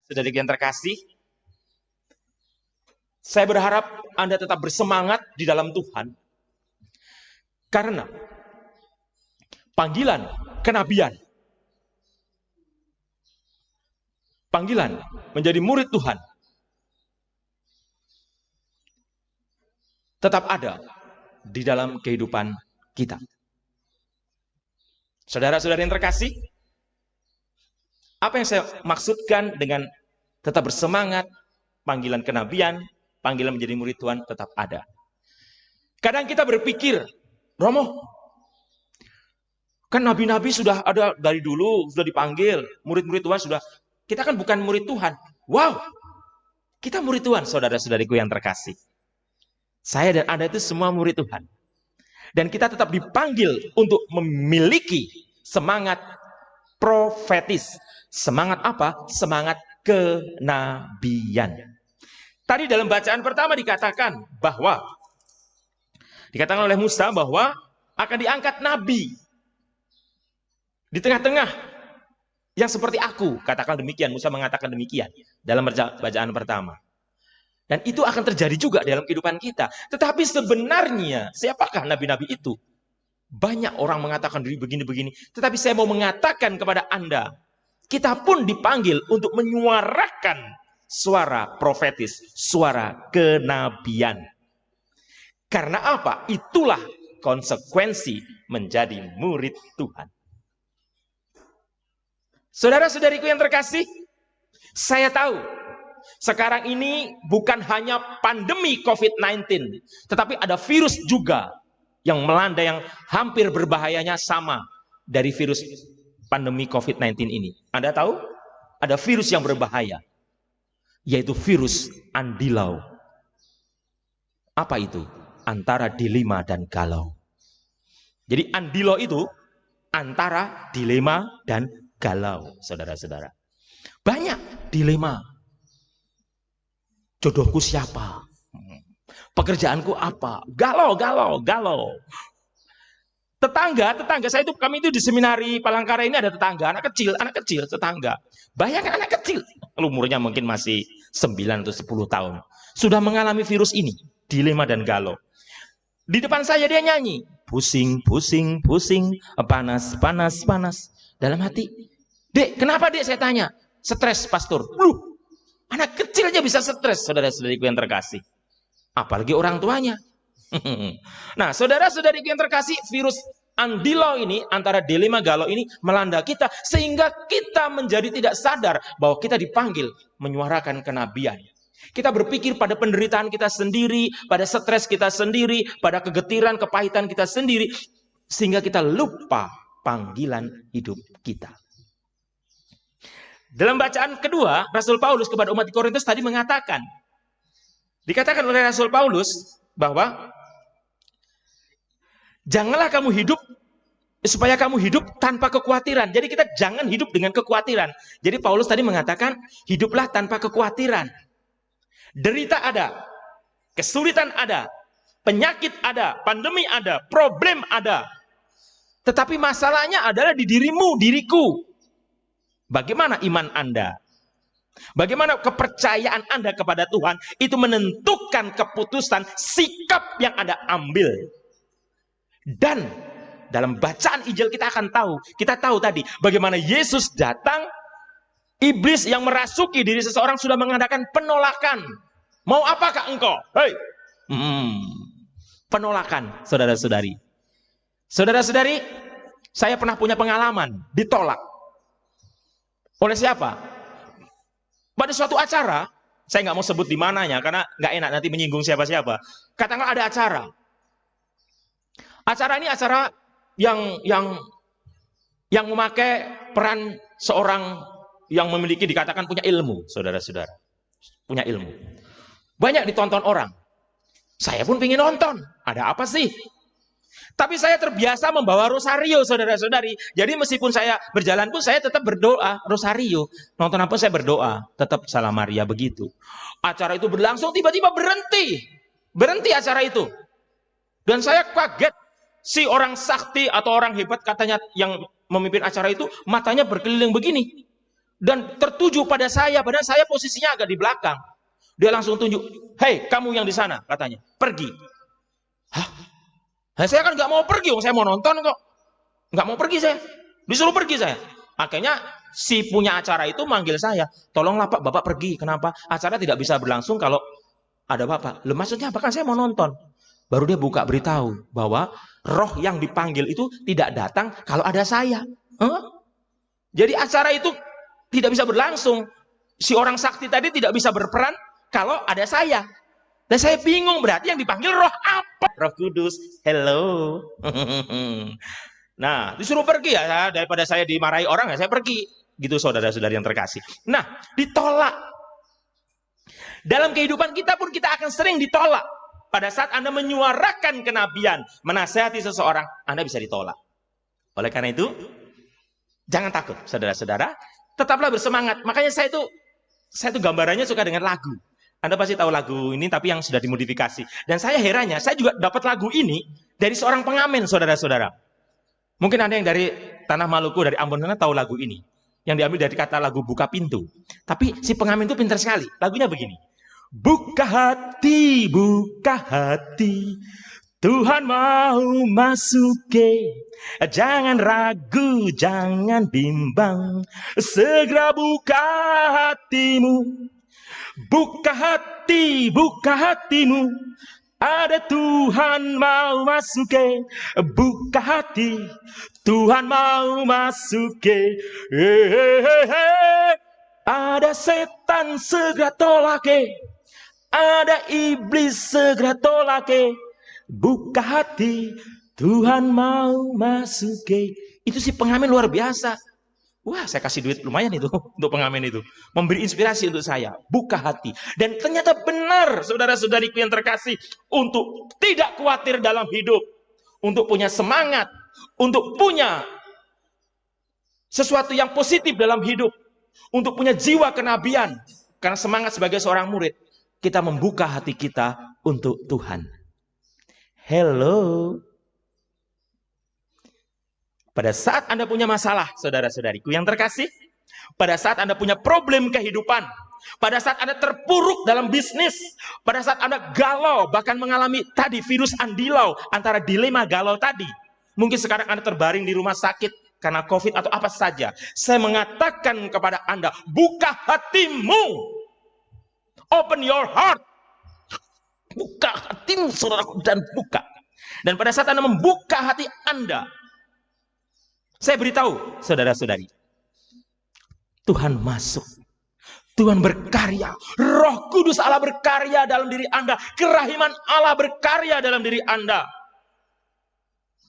saudara-saudari yang terkasih, saya berharap Anda tetap bersemangat di dalam Tuhan. Karena panggilan kenabian, panggilan menjadi murid Tuhan tetap ada di dalam kehidupan kita. Saudara-saudari yang terkasih, apa yang saya maksudkan dengan tetap bersemangat, panggilan kenabian, panggilan menjadi murid Tuhan tetap ada. Kadang kita berpikir, Romo, kan nabi-nabi sudah ada dari dulu, sudah dipanggil, murid-murid Tuhan sudah, kita kan bukan murid Tuhan. Wow, kita murid Tuhan, saudara-saudariku yang terkasih. Saya dan Anda itu semua murid Tuhan. Dan kita tetap dipanggil untuk memiliki semangat profetis. Semangat apa? Semangat kenabian. Tadi dalam bacaan pertama dikatakan oleh Musa bahwa akan diangkat nabi di tengah-tengah yang seperti aku. Katakan demikian, Musa mengatakan demikian dalam bacaan pertama. Dan itu akan terjadi juga dalam kehidupan kita. Tetapi sebenarnya siapakah nabi-nabi itu? Banyak orang mengatakan diri begini-begini. Tetapi saya mau mengatakan kepada Anda, kita pun dipanggil untuk menyuarakan suara profetis, suara kenabian. Karena apa? Itulah konsekuensi menjadi murid Tuhan. Saudara-saudariku yang terkasih, saya tahu sekarang ini bukan hanya pandemi COVID-19, tetapi ada virus juga yang melanda yang hampir berbahayanya sama dari virus pandemi COVID-19 ini. Anda tahu? Ada virus yang berbahaya, yaitu virus andilau. Apa itu? Antara dilema dan galau. Jadi andilo itu antara dilema dan galau, saudara-saudara. Banyak dilema. Jodohku siapa? Pekerjaanku apa? Galau. Tetangga saya itu, kami itu di seminari Palangkaraya ini ada tetangga, anak kecil, tetangga. Bayangkan anak kecil, umurnya mungkin masih 9 atau 10 tahun. Sudah mengalami virus ini, dilema dan galau. Di depan saya dia nyanyi, pusing, panas. Dalam hati, Dek, kenapa Dek? Saya tanya. Stres, pastor. Anak kecil aja bisa stres, saudara-saudariku yang terkasih. Apalagi orang tuanya. Nah, saudara-saudariku yang terkasih, virus andilo ini, antara dilema galau ini melanda kita, sehingga kita menjadi tidak sadar bahwa kita dipanggil menyuarakan kenabian. Kita berpikir pada penderitaan kita sendiri, pada stres kita sendiri, pada kegetiran, kepahitan kita sendiri, sehingga kita lupa panggilan hidup kita. Dalam bacaan kedua, Rasul Paulus kepada umat di Korintus tadi dikatakan oleh Rasul Paulus bahwa janganlah kamu hidup supaya kamu hidup tanpa kekhawatiran. Jadi kita jangan hidup dengan kekhawatiran. Jadi Paulus tadi mengatakan hiduplah tanpa kekhawatiran. Derita ada, kesulitan ada, penyakit ada, pandemi ada, problem ada. Tetapi masalahnya adalah di dirimu, diriku. Bagaimana iman Anda? Bagaimana kepercayaan Anda kepada Tuhan? Itu menentukan keputusan, sikap yang Anda ambil. Dan dalam bacaan Injil kita tahu tadi bagaimana Yesus datang, iblis yang merasuki diri seseorang sudah mengadakan penolakan. Mau apakah engkau? Hei, penolakan, saudara-saudari. Saudara-saudari, saya pernah punya pengalaman ditolak. Oleh siapa? Pada suatu acara, saya nggak mau sebut di mananya karena nggak enak nanti menyinggung siapa-siapa. Katakanlah ada acara. Acara ini acara yang memakai peran seorang yang memiliki dikatakan punya ilmu, saudara-saudara. Punya ilmu. Banyak ditonton orang. Saya pun ingin nonton. Ada apa sih? Tapi saya terbiasa membawa rosario, saudara-saudari. Jadi meskipun saya berjalan pun saya tetap berdoa, rosario. Nonton apa saya berdoa, tetap Salam Maria begitu. Acara itu berlangsung, tiba-tiba berhenti acara itu. Dan saya kaget, si orang sakti atau orang hebat katanya yang memimpin acara itu, matanya berkeliling begini. dan tertuju pada saya, padahal saya posisinya agak di belakang. Dia langsung tunjuk, hei kamu yang di sana, katanya, pergi. Hah? Nah, saya kan nggak mau pergi, saya mau nonton kok. Nggak mau pergi saya, disuruh pergi saya. Akhirnya si punya acara itu manggil saya, tolonglah Pak, Bapak pergi. Kenapa? Acara tidak bisa berlangsung kalau ada Bapak. Loh, maksudnya apa? Kan saya mau nonton. Baru dia buka beritahu bahwa roh yang dipanggil itu tidak datang kalau ada saya. Jadi acara itu tidak bisa berlangsung. Si orang sakti tadi tidak bisa berperan kalau ada saya. Dan saya bingung, berarti yang dipanggil roh apa? Roh Kudus. Hello. Nah, disuruh pergi ya, daripada saya dimarahi orang ya saya pergi. Gitu saudara-saudari yang terkasih. Nah, ditolak. Dalam kehidupan kita pun kita akan sering ditolak. Pada saat Anda menyuarakan kenabian, menasihati seseorang, Anda bisa ditolak. Oleh karena itu, jangan takut, saudara-saudara. Tetaplah bersemangat. Makanya saya tuh gambarannya suka dengan lagu. Anda pasti tahu lagu ini, tapi yang sudah dimodifikasi. Dan saya herannya, saya juga dapat lagu ini dari seorang pengamen, saudara-saudara. Mungkin Anda yang dari Tanah Maluku, dari Ambon sana tahu lagu ini. Yang diambil dari kata lagu Buka Pintu. Tapi si pengamen itu pintar sekali. Lagunya begini. Buka hati, Tuhan mau masuki. Jangan ragu, jangan bimbang. Segera buka hatimu. Buka hatimu. Ada Tuhan mau masuki. Buka hati, Tuhan mau masuki. Ada setan segera tolake. Ada iblis segera tolake. Buka hati, Tuhan mau masuki. Itu si pengamen luar biasa. Wah, saya kasih duit lumayan itu untuk pengamen itu. Memberi inspirasi untuk saya. Buka hati. Dan ternyata benar, saudara-saudariku yang terkasih, untuk tidak khawatir dalam hidup. Untuk punya semangat. Untuk punya sesuatu yang positif dalam hidup. Untuk punya jiwa kenabian. Karena semangat sebagai seorang murid, kita membuka hati kita untuk Tuhan. Hello. Pada saat Anda punya masalah, saudara-saudariku yang terkasih, pada saat Anda punya problem kehidupan, pada saat Anda terpuruk dalam bisnis, pada saat Anda galau, bahkan mengalami tadi virus andilau, antara dilema galau tadi, mungkin sekarang Anda terbaring di rumah sakit karena COVID atau apa saja, saya mengatakan kepada Anda, buka hatimu, open your heart, buka hatimu, saudaraku, dan buka. Dan pada saat Anda membuka hati Anda, saya beritahu, saudara-saudari, Tuhan masuk. Tuhan berkarya. Roh Kudus Allah berkarya dalam diri Anda. Kerahiman Allah berkarya dalam diri Anda.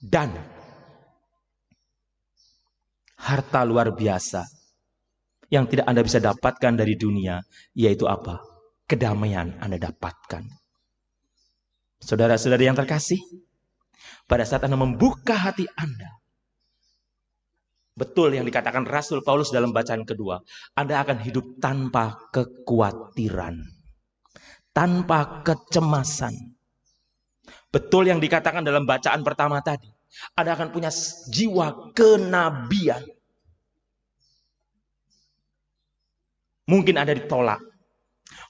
Dan harta luar biasa yang tidak Anda bisa dapatkan dari dunia, yaitu apa? Kedamaian Anda dapatkan. Saudara-saudari yang terkasih, pada saat Anda membuka hati Anda, betul yang dikatakan Rasul Paulus dalam bacaan kedua. Anda akan hidup tanpa kekhawatiran. Tanpa kecemasan. Betul yang dikatakan dalam bacaan pertama tadi. Anda akan punya jiwa kenabian. Mungkin Anda ditolak.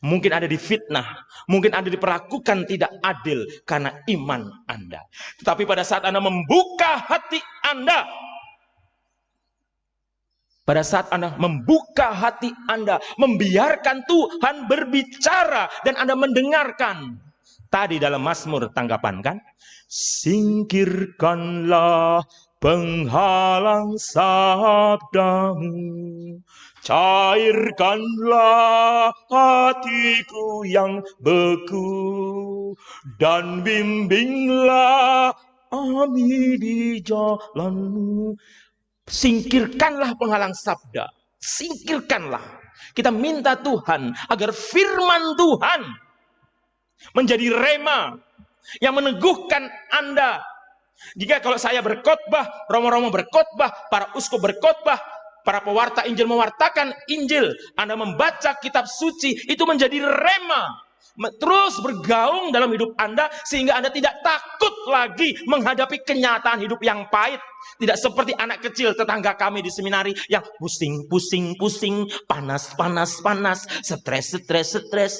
Mungkin Anda difitnah. Mungkin Anda diperlakukan tidak adil karena iman Anda. Tetapi pada saat Anda membuka hati Anda, pada saat Anda membuka hati Anda, membiarkan Tuhan berbicara dan Anda mendengarkan. Tadi dalam Mazmur tanggapan kan? Singkirkanlah penghalang sabdamu. Cairkanlah hatiku yang beku. Dan bimbinglah kami di jalanmu. Singkirkanlah penghalang sabda. Singkirkanlah. Kita minta Tuhan agar firman Tuhan menjadi rema yang meneguhkan Anda. Jika kalau saya berkhotbah, romo-romo berkhotbah, para uskup berkhotbah, para pewarta Injil mewartakan Injil, Anda membaca kitab suci, itu menjadi rema terus bergaung dalam hidup Anda sehingga Anda tidak takut lagi menghadapi kenyataan hidup yang pahit. Tidak seperti anak kecil tetangga kami di seminari yang pusing, panas, stres.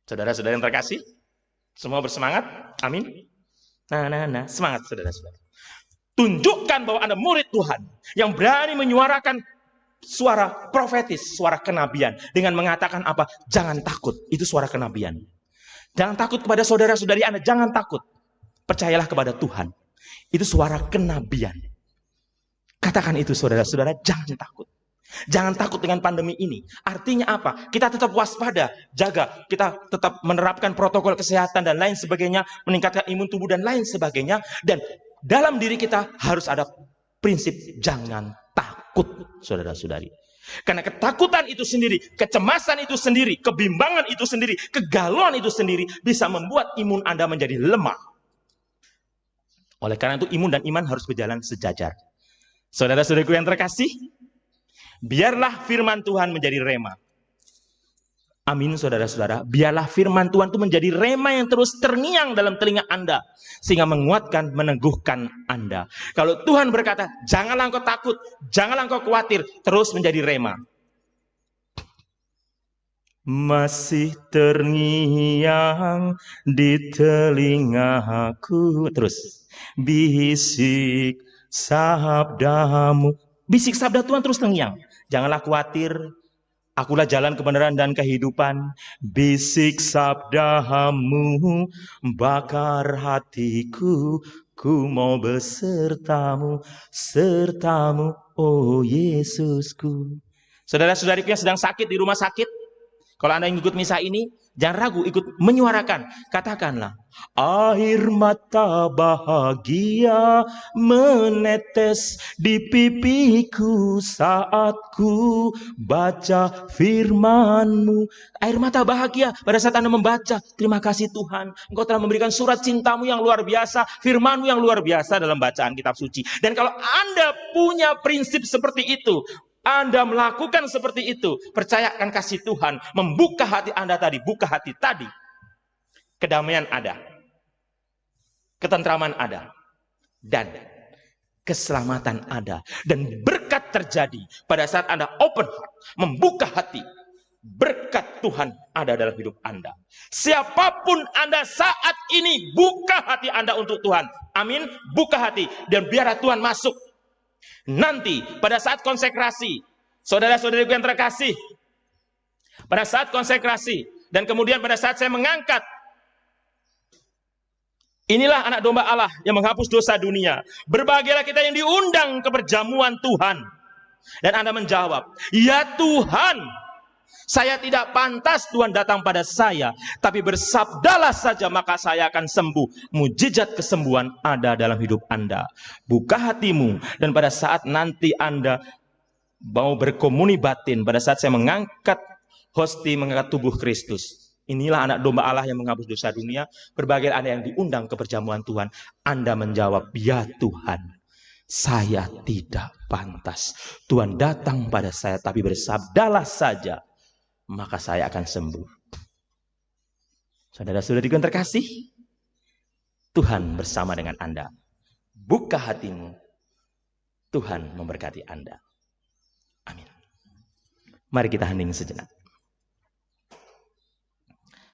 Saudara-saudara yang terkasih, semua bersemangat? Amin. Nah, semangat saudara-saudara. Tunjukkan bahwa Anda murid Tuhan yang berani menyuarakan suara profetis, suara kenabian dengan mengatakan apa? Jangan takut, itu suara kenabian. Jangan takut kepada saudara-saudari Anda, jangan takut. Percayalah kepada Tuhan. Itu suara kenabian. Katakan itu saudara-saudara, jangan takut. Jangan takut dengan pandemi ini. Artinya apa? Kita tetap waspada, jaga, kita tetap menerapkan protokol kesehatan dan lain sebagainya, meningkatkan imun tubuh dan lain sebagainya. Dan dalam diri kita harus ada prinsip jangan takut, saudara-saudari. Karena ketakutan itu sendiri, kecemasan itu sendiri, kebimbangan itu sendiri, kegalauan itu sendiri bisa membuat imun Anda menjadi lemah. Oleh karena itu imun dan iman harus berjalan sejajar. Saudara-saudariku yang terkasih, biarlah firman Tuhan menjadi rema. Amin saudara-saudara. Biarlah firman Tuhan itu menjadi rema yang terus terngiang dalam telinga Anda. Sehingga menguatkan, meneguhkan Anda. Kalau Tuhan berkata, janganlah engkau takut, janganlah engkau khawatir. Terus menjadi rema. Masih terngiang di telingaku. Terus. Bisik sabdamu. Bisik sabda Tuhan terus terngiang. Janganlah khawatir. Akulah jalan kebenaran dan kehidupan. Bisik sabdamu bakar hatiku. Ku mau besertamu, sertamu, oh Yesusku. Saudara-saudariku yang sedang sakit di rumah sakit, kalau Anda yang ikut misa ini, jangan ragu ikut menyuarakan. Katakanlah, air mata bahagia menetes di pipiku saat ku baca firman-Mu. Air mata bahagia pada saat Anda membaca. Terima kasih Tuhan, Engkau telah memberikan surat cintamu yang luar biasa, firman-Mu yang luar biasa dalam bacaan kitab suci. Dan kalau Anda punya prinsip seperti itu, Anda melakukan seperti itu, percayakan kasih Tuhan membuka hati Anda tadi, buka hati tadi. Kedamaian ada, ketentraman ada, dan keselamatan ada. Dan berkat terjadi pada saat Anda open heart, membuka hati. Berkat Tuhan ada dalam hidup Anda. Siapapun Anda saat ini, buka hati Anda untuk Tuhan. Amin, buka hati dan biarlah Tuhan masuk. Nanti pada saat konsekrasi, saudara-saudariku yang terkasih, pada saat konsekrasi dan kemudian pada saat saya mengangkat, inilah anak domba Allah yang menghapus dosa dunia. Berbahagialah kita yang diundang ke perjamuan Tuhan. Dan Anda menjawab, ya Tuhan, saya tidak pantas Tuhan datang pada saya, tapi bersabdalah saja maka saya akan sembuh. Mujizat kesembuhan ada dalam hidup Anda. Buka hatimu dan pada saat nanti Anda mau berkomuni batin, pada saat saya mengangkat hosti, mengangkat tubuh Kristus. Inilah anak domba Allah yang menghapus dosa dunia. Berbagai Anda yang diundang ke perjamuan Tuhan, Anda menjawab, ya Tuhan, saya tidak pantas Tuhan datang pada saya, tapi bersabdalah saja maka saya akan sembuh. Saudara-saudari yang terkasih, Tuhan bersama dengan Anda. Buka hatimu, Tuhan memberkati Anda. Amin. Mari kita hening sejenak.